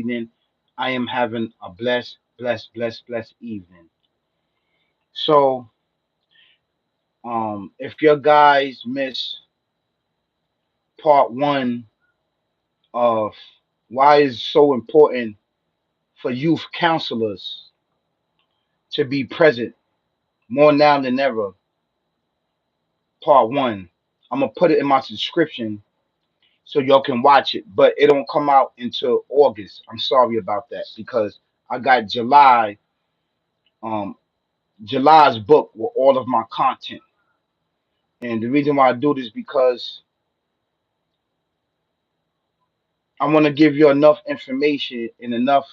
evening. I am having a blessed evening. So, if your guys miss part one of why it's so important for youth counselors to be present more now than ever, part one, I'm gonna put it in my description so y'all can watch it, but it don't come out until August. I'm sorry about that because I got um, July's book with all of my content. And the reason why I do this because I want to give you enough information and enough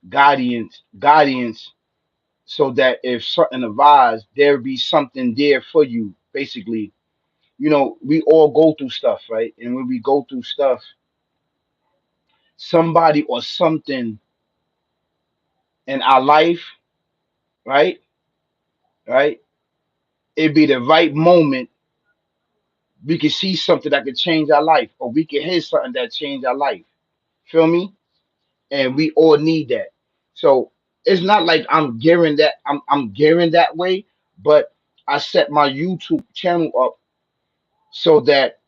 guidance so that if something arises, there be something there for you. Basically, we all go through stuff, right? And when we go through stuff, somebody or something in our life, right? Right? It'd be the right moment. We could see something that could change our life, or we could hear something that change our life. Feel me? And we all need that. So it's not like I'm gearing that way, but I set my YouTube channel up so that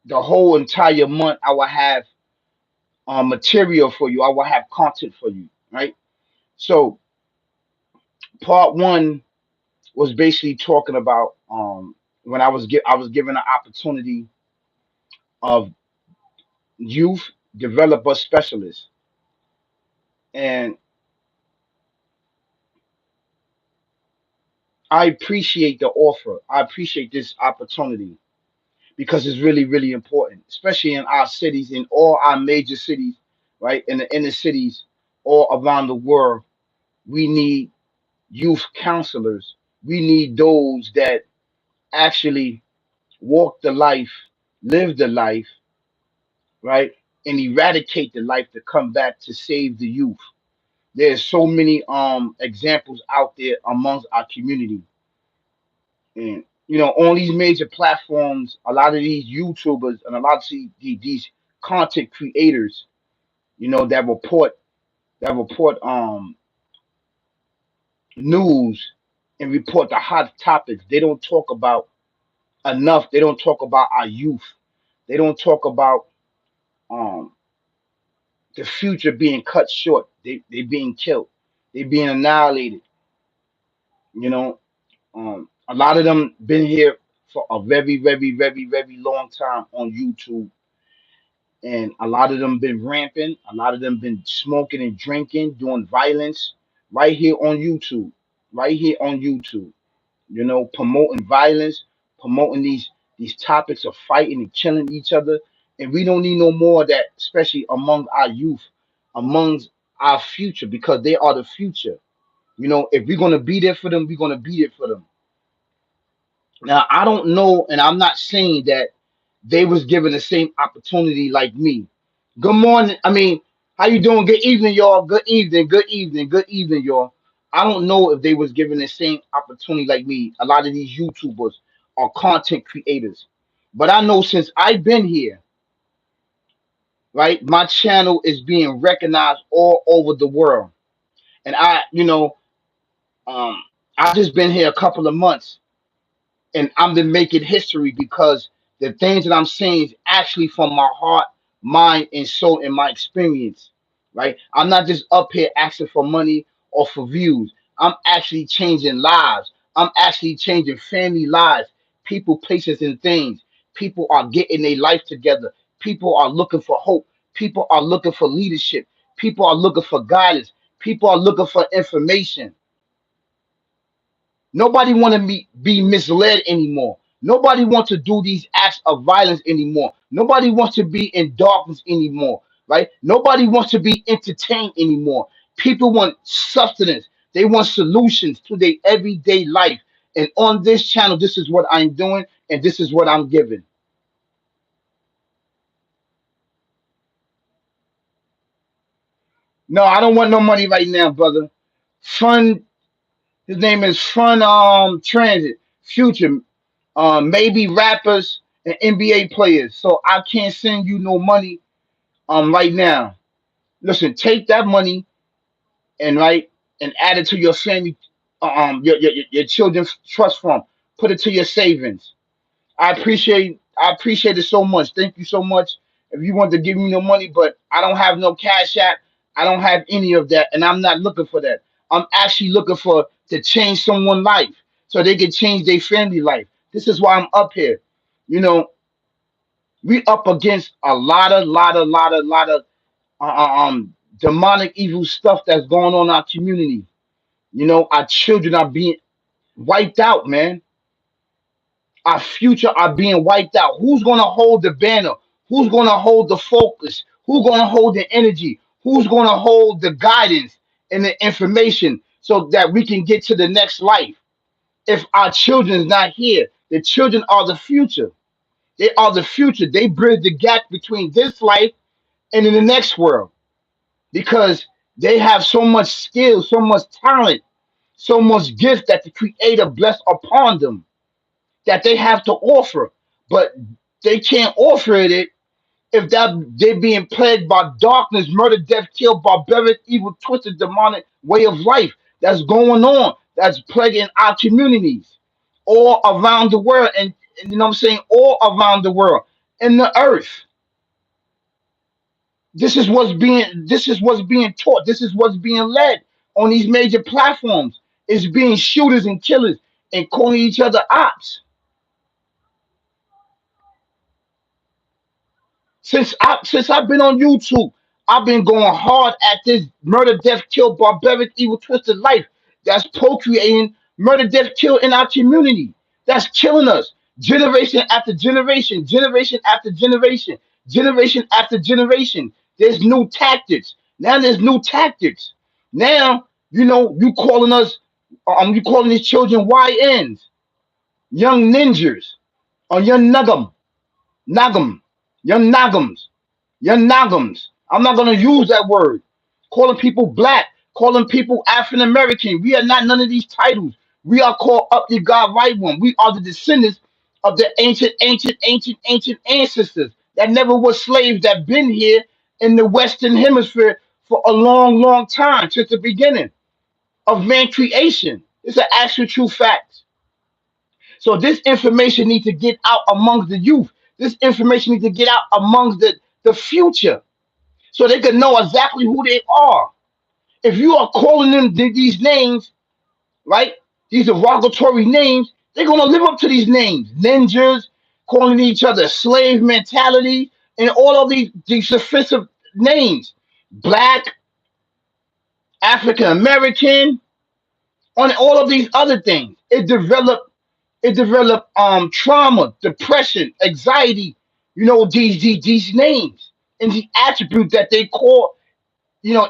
the whole entire month I will have material for you. I will have content for you, right? So part one was basically talking about when I was given an opportunity of youth developer specialist, and I appreciate the offer. I appreciate this opportunity because it's really important, especially in our cities, in all our major cities, right? In the inner cities all around the world. We need youth counselors. We need those that actually walk the life, live the life, right? And eradicate the life to come back to save the youth. There's so many examples out there amongst our community. And on these major platforms, a lot of these YouTubers and a lot of these content creators, that report news and report the hot topics. They don't talk about enough. They don't talk about our youth. They don't talk about um the future being cut short. They being killed. They being annihilated. You know, a lot of them been here for a very long time on YouTube, and a lot of them been ramping. A lot of them been smoking and drinking, doing violence right here on YouTube, right here on YouTube. Promoting violence, promoting these topics of fighting and killing each other, and we don't need no more of that, especially among our youth, amongst our future, because they are the future. If we're gonna be there for them, we're gonna be there for them. Now, I don't know, and I'm not saying that they was given the same opportunity like me. Good morning. I mean, how you doing? Good evening, y'all. Good evening. Good evening. Good evening, y'all. I don't know if they was given the same opportunity like me. A lot of these YouTubers are content creators, but I know since I've been here, right, my channel is being recognized all over the world, and um, I just been here a couple of months, and I'm been making history because the things that I'm saying is actually from my heart, mind, and soul, and my experience. Right? I'm not just up here asking for money or for views. I'm actually changing lives. I'm actually changing family lives, people, places, and things. People are getting their life together. People are looking for hope. People are looking for leadership. People are looking for guidance. People are looking for information. Nobody want to be misled anymore. Nobody wants to do these acts of violence anymore. Nobody wants to be in darkness anymore, right? Nobody wants to be entertained anymore. People want substance. They want solutions to their everyday life. And on this channel, this is what I'm doing, and this is what I'm giving. No, I don't want no money right now, brother. Fun. His name is Fun Transit Future. Maybe rappers and NBA players. So I can't send you no money right now. Listen, take that money and and add it to your family, your children's trust fund. Put it to your savings. I appreciate it so much. Thank you so much. If you want to give me no money, but I don't have no cash app, I don't have any of that, and I'm not looking for that. I'm actually looking for to change someone's life so they can change their family life. This is why I'm up here. You know, we up against a lot of demonic evil stuff that's going on in our community. Our children are being wiped out, man. Our future are being wiped out. Who's gonna hold the banner? Who's gonna hold the focus? Who's gonna hold the energy? Who's gonna hold the guidance and the information so that we can get to the next life? If our children's not here, the children are the future. They are the future. They bridge the gap between this life and in the next world because they have so much skill, so much talent, so much gift that the Creator blessed upon them that they have to offer, but they can't offer it if they're being plagued by darkness, murder, death, kill, barbaric, evil, twisted, demonic way of life that's going on, that's plaguing our communities all around the world, and you know what I'm saying, all around the world, in the earth. This is what's being taught. This is what's being led on these major platforms. It's being shooters and killers and calling each other ops. Since I've been on YouTube, I've been going hard at this murder, death, kill, barbaric, evil, twisted life that's procreating murder, death, kill in our community. That's killing us, generation after generation, generation after generation, generation after generation. There's new tactics. Now there's new tactics. Now you calling us, you calling these children YNs, young ninjas, or young nagam, young nagams. You're Nagams. I'm not gonna use that word. Calling people black, calling people African American. We are not none of these titles. We are called up the God right one. We are the descendants of the ancient ancestors that never were slaves that been here in the Western Hemisphere for a long time since the beginning of man creation. It's an actual true fact. So this information needs to get out amongst the youth. This information needs to get out amongst the future so they can know exactly who they are. If you are calling them these names, right? These derogatory names, they're gonna live up to these names. Ninjas, calling each other slave mentality, and all of these offensive names. Black, African American, on all of these other things. It developed trauma, depression, anxiety, these names and the attribute that they call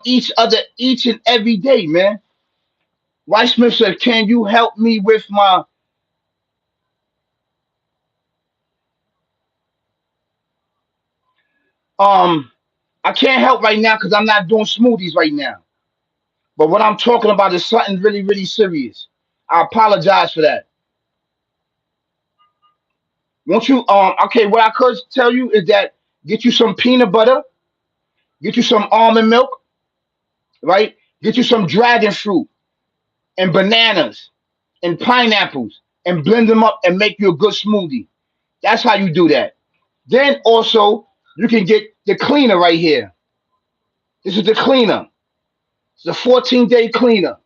each other each and every day, man. White Smith said, "Can you help me with my um?" I can't help right now because I'm not doing smoothies right now. But what I'm talking about is something really serious. I apologize for that. Won't you Okay, what I could tell you is that get you some peanut butter, get you some almond milk, right? Get you some dragon fruit and bananas and pineapples and blend them up and make you a good smoothie. That's how you do that. Then also you can get the cleaner right here. This is the cleaner. It's a 14-day cleaner,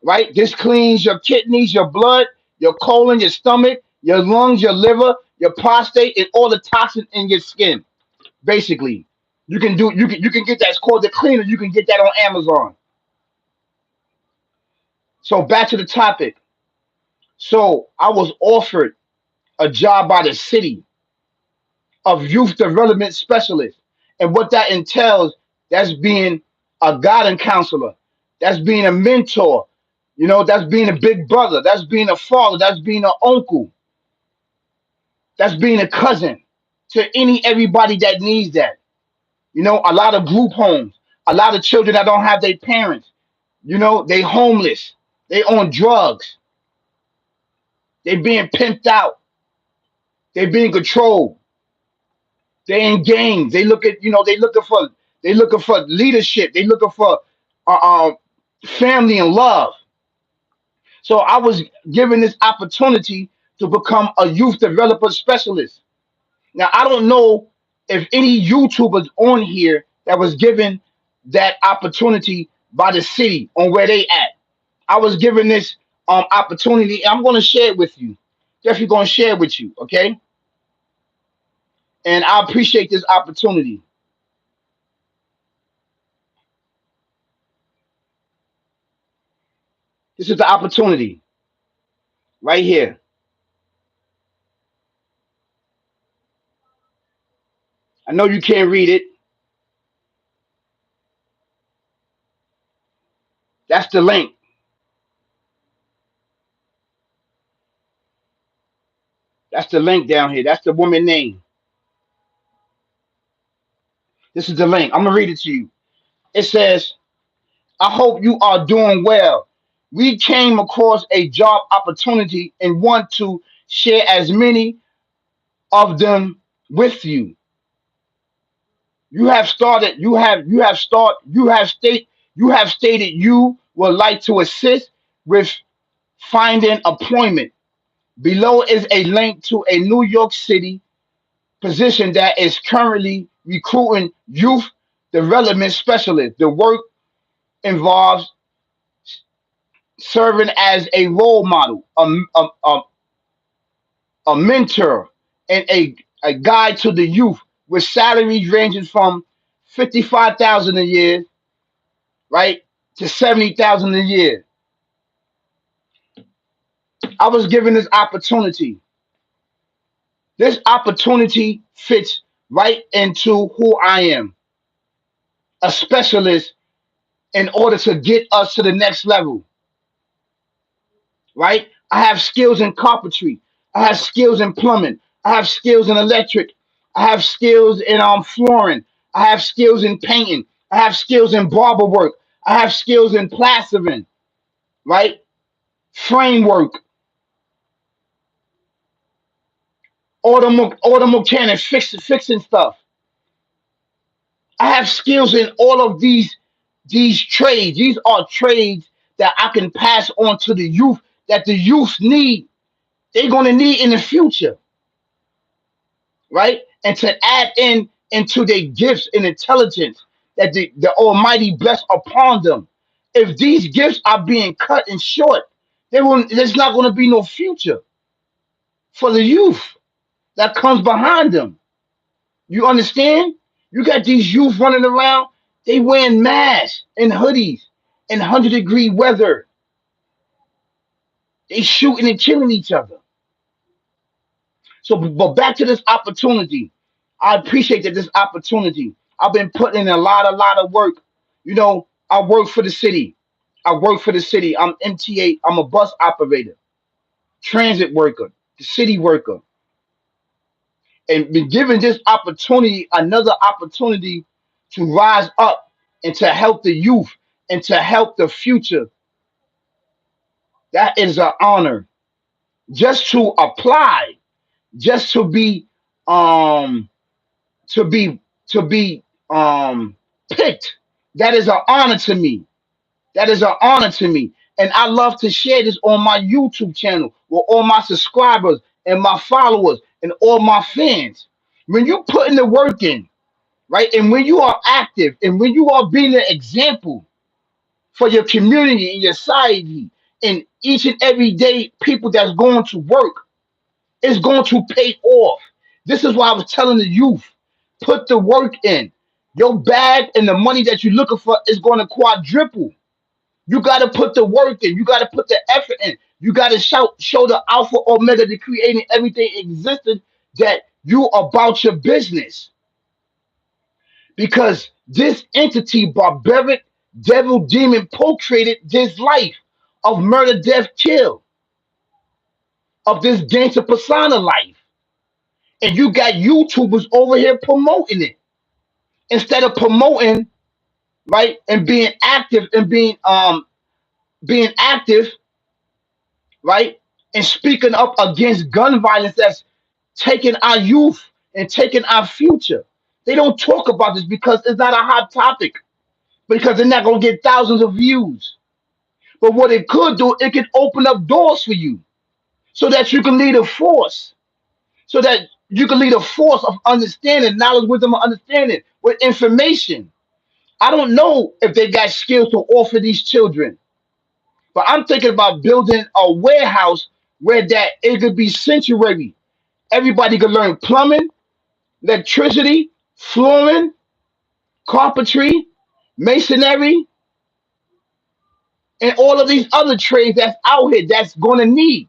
right? This cleans your kidneys, your blood, your colon, your stomach, your lungs, your liver, your prostate, and all the toxins in your skin. Basically, you can get that. It's called the cleaner. You can get that on Amazon. So back to the topic. So I was offered a job by the city of youth development specialist. And what that entails, that's being a guidance counselor, that's being a mentor, that's being a big brother, that's being a father, that's being an uncle, that's being a cousin to everybody that needs that. A lot of group homes, a lot of children that don't have their parents, they homeless, they on drugs, they being pimped out, they being controlled. They in gangs. They looking for They looking for leadership. They looking for uh, uh, family and love. So I was given this opportunity to become a youth developer specialist. Now I don't know if any YouTubers on here that was given that opportunity by the city on where they at. I was given this opportunity. I'm going to share it with you. Definitely going to share it with you, okay? And I appreciate this opportunity. This is the opportunity right here. I know you can't read it. That's the link. That's the link down here. That's the woman name. This is the link. I'm gonna read it to you. It says, "I hope you are doing well. We came across a job opportunity and want to share as many of them with you. You have started. You have stated you would like to assist with finding employment. Below is a link to a New York City position that is currently recruiting youth development specialists. The work involves serving as a role model, a mentor, and a guide to the youth with salaries ranging from 55,000 a year, right, to 70,000 a year. I was given this opportunity. This opportunity fits right into who I am, a specialist in order to get us to the next level, right? I have skills in carpentry. I have skills in plumbing. I have skills in electric. I have skills in flooring. I have skills in painting. I have skills in barber work. I have skills in plastering, right? Framework, auto mechanic, fixing stuff. I have skills in all of these trades. These are trades that I can pass on to the youth that the youth need. They're gonna need in the future, right? And to add into their gifts and intelligence that the Almighty bless upon them. If these gifts are being cut and short, there's not going to be no future for the youth that comes behind them. You understand? You got these youth running around, they wearing masks and hoodies in 100-degree weather. They shooting and killing each other. So, but back to this opportunity. I appreciate that this opportunity. I've been putting in a lot of work. You know, I work for the city. I work for the city. I'm MTA. I'm a bus operator, transit worker, the city worker, and been given this opportunity, another opportunity to rise up and to help the youth and to help the future. That is an honor. Just to apply, just um to be to be picked. That is an honor to me. That is an honor to me. And I love to share this on my YouTube channel with all my subscribers and my followers and all my fans. When you put in the work in, right? And when you are active and when you are being an example for your community and your society and each and every day people that's going to work, it's going to pay off. This is why I was telling the youth, put the work in. Your bag and the money that you're looking for is going to quadruple. You got to put the work in. You got to put the effort in. You got to show the alpha omega, the creating everything existed that you about your business. Because this entity, barbaric devil demon, co-created this life of murder, death, kill, of this gangster persona life. And you got YouTubers over here promoting it instead of promoting, right, and being active and being active, right, and speaking up against gun violence that's taking our youth and taking our future. They don't talk about this because it's not a hot topic, because they're not going to get thousands of views. But what it could do, it could open up doors for you so that you can lead a force, so that you can lead a force of understanding, knowledge, wisdom, and understanding with information. I don't know if they got skills to offer these children, but I'm thinking about building a warehouse where that it could be sanctuary. Everybody could learn plumbing, electricity, flooring, carpentry, masonry, and all of these other trades that's out here that's going to need.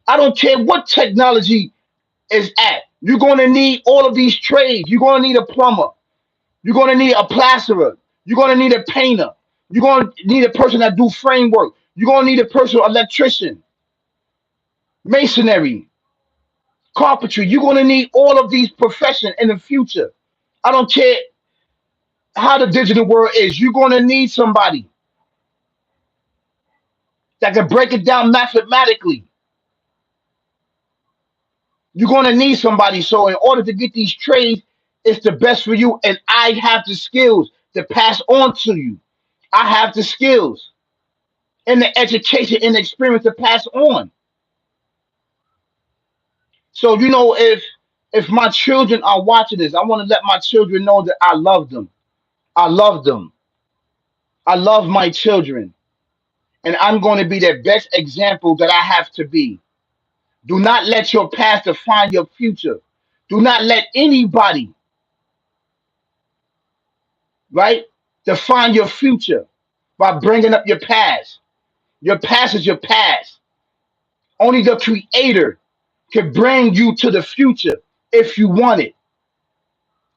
I don't care what technology is at. You're going to need all of these trades. You're going to need a plumber. You're going to need a plasterer. You're going to need a painter. You're going to need a person that do framework. You're going to need a person, electrician, masonry, carpentry. You're going to need all of these professions in the future. I don't care how the digital world is. You're going to need somebody that can break it down mathematically. You're going to need somebody. So in order to get these trades, it's the best for you. And I have the skills to pass on to you. I have the skills and the education and the experience to pass on. So if my children are watching this, I want to let my children know that I love them. I love them. I love my children. And I'm going to be the best example that I have to be. Do not let your past define your future. Do not let anybody, right, define your future by bringing up your past. Your past is your past. Only the creator can bring you to the future if you want it.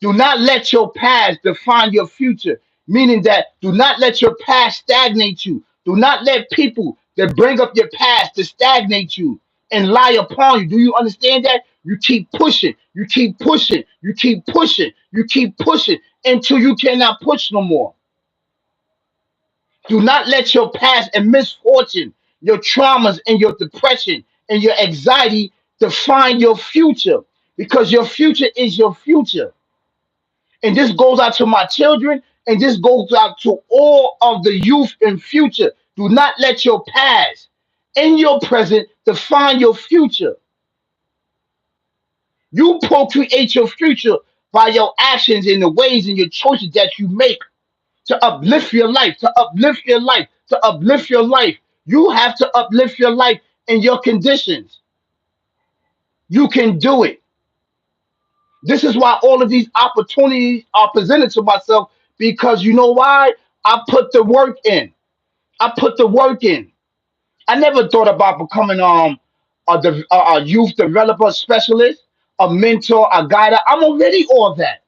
Do not let your past define your future, meaning that do not let your past stagnate you. Do not let people that bring up your past to stagnate you and lie upon you. Do you understand that? You keep pushing, you keep pushing, you keep pushing, you keep pushing until you cannot push no more. Do not let your past and misfortune, your traumas and your depression and your anxiety define your future, because your future is your future. And this goes out to my children, and this goes out to all of the youth in future. Do not let your past and your present define your future. You procreate your future by your actions and the ways and your choices that you make to uplift your life, to uplift your life, to uplift your life. You have to uplift your life in your conditions. You can do it. This is why all of these opportunities are presented to myself, because you know why? I put the work in. I put the work in. I never thought about becoming a youth developer specialist, a mentor, a guide. I'm already all that,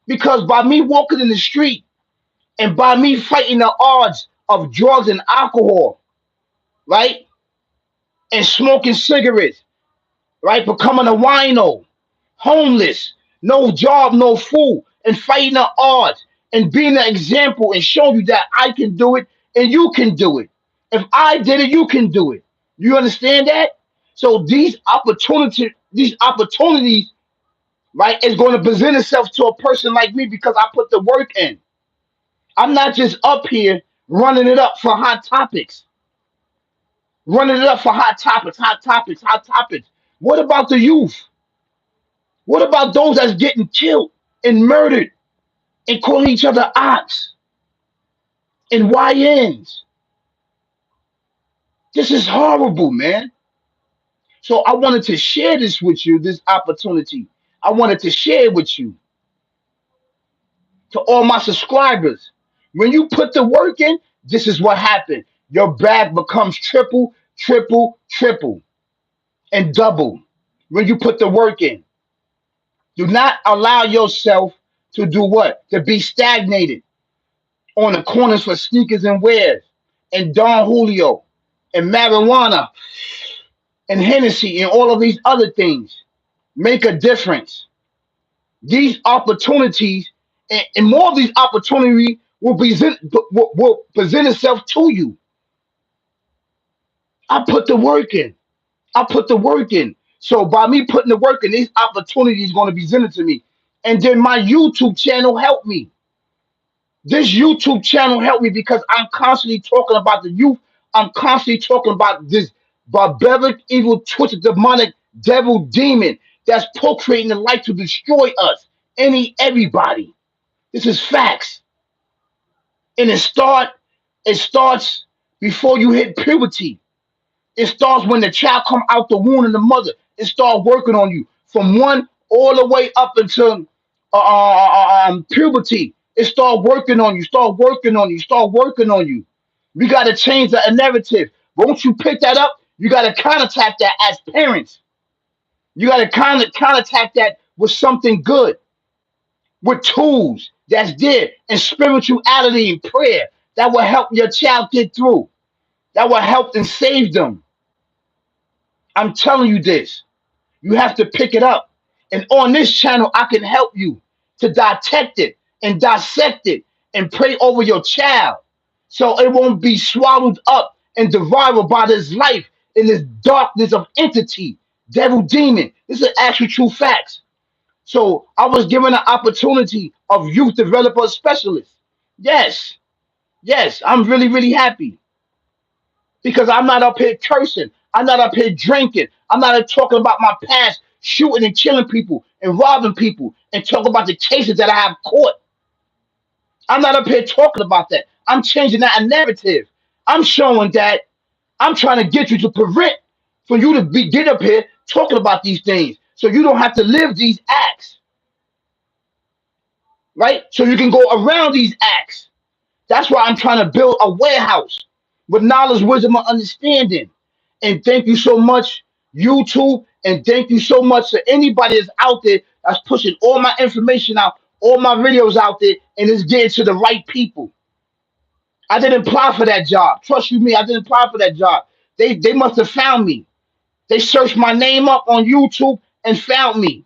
because by me walking in the street and by me fighting the odds of drugs and alcohol, right, and smoking cigarettes, right, becoming a wino, homeless, no job, no food, and fighting the odds and being an example and showing you that I can do it and you can do it. If I did it, you can do it. You understand that? So these opportunities, right, is going to present itself to a person like me because I put the work in. I'm not just up here running it up for hot topics, running it up for hot topics, hot topics, hot topics. What about the youth? What about those that's getting killed and murdered and calling each other ops and YNs? This is horrible, man. So I wanted to share this with you, this opportunity. I wanted to share it with you, to all my subscribers. When you put the work in, this is what happened. Your bag becomes triple, triple, triple, and double when you put the work in. Do not allow yourself to do what? To be stagnated on the corners for sneakers and wares and Don Julio and marijuana and Hennessy and all of these other things. Make a difference. These opportunities and more of these opportunities will present itself to you. I put the work in. I put the work in. So by me putting the work in, these opportunities going to be presented to me. And then my YouTube channel helped me. This YouTube channel helped me because I'm constantly talking about the youth. I'm constantly talking about this barbaric, evil, twisted, demonic devil demon that's procreating the light to destroy us. Everybody. This is facts. And it starts before you hit puberty. It starts when the child come out the womb of the mother. It starts working on you from one all the way up until puberty. It start working on you. Start working on you. Start working on you. We got to change the narrative. Once you pick that up, you got to counterattack that as parents. You got to counterattack that with something good, with tools that's there, and spirituality and prayer that will help your child get through. That will help and save them. I'm telling you this. You have to pick it up. And on this channel, I can help you to detect it and dissect it and pray over your child so it won't be swallowed up and devoured by this life in this darkness of entity, devil, demon. This is actually true facts. So I was given an opportunity of youth developer specialist. Yes, yes, I'm really, really happy because I'm not up here cursing. I'm not up here drinking. I'm not talking about my past, shooting and killing people and robbing people and talking about the cases that I have caught. I'm not up here talking about that. I'm changing that narrative. I'm showing that I'm trying to get you to prevent for you to get up here talking about these things so you don't have to live these acts, right? So you can go around these acts. That's why I'm trying to build a warehouse with knowledge, wisdom, and understanding. And thank you so much, YouTube. And thank you so much to anybody that's out there that's pushing all my information out, all my videos out there, and it's getting to the right people. I didn't apply for that job. Trust you me, I didn't apply for that job. They must have found me. They searched my name up on YouTube and found me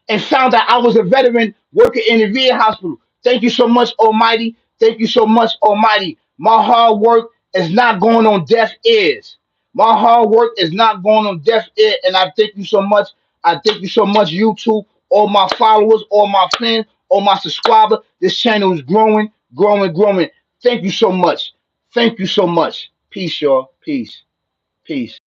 and found out I was a veteran working in the VA hospital. Thank you so much, Almighty. Thank you so much, Almighty. My hard work is not going on deaf ears. My hard work is not going on deaf ear, and I thank you so much. I thank you so much, YouTube, all my followers, all my fans, all my subscribers. This channel is growing, growing, growing. Thank you so much. Thank you so much. Peace, y'all. Peace. Peace.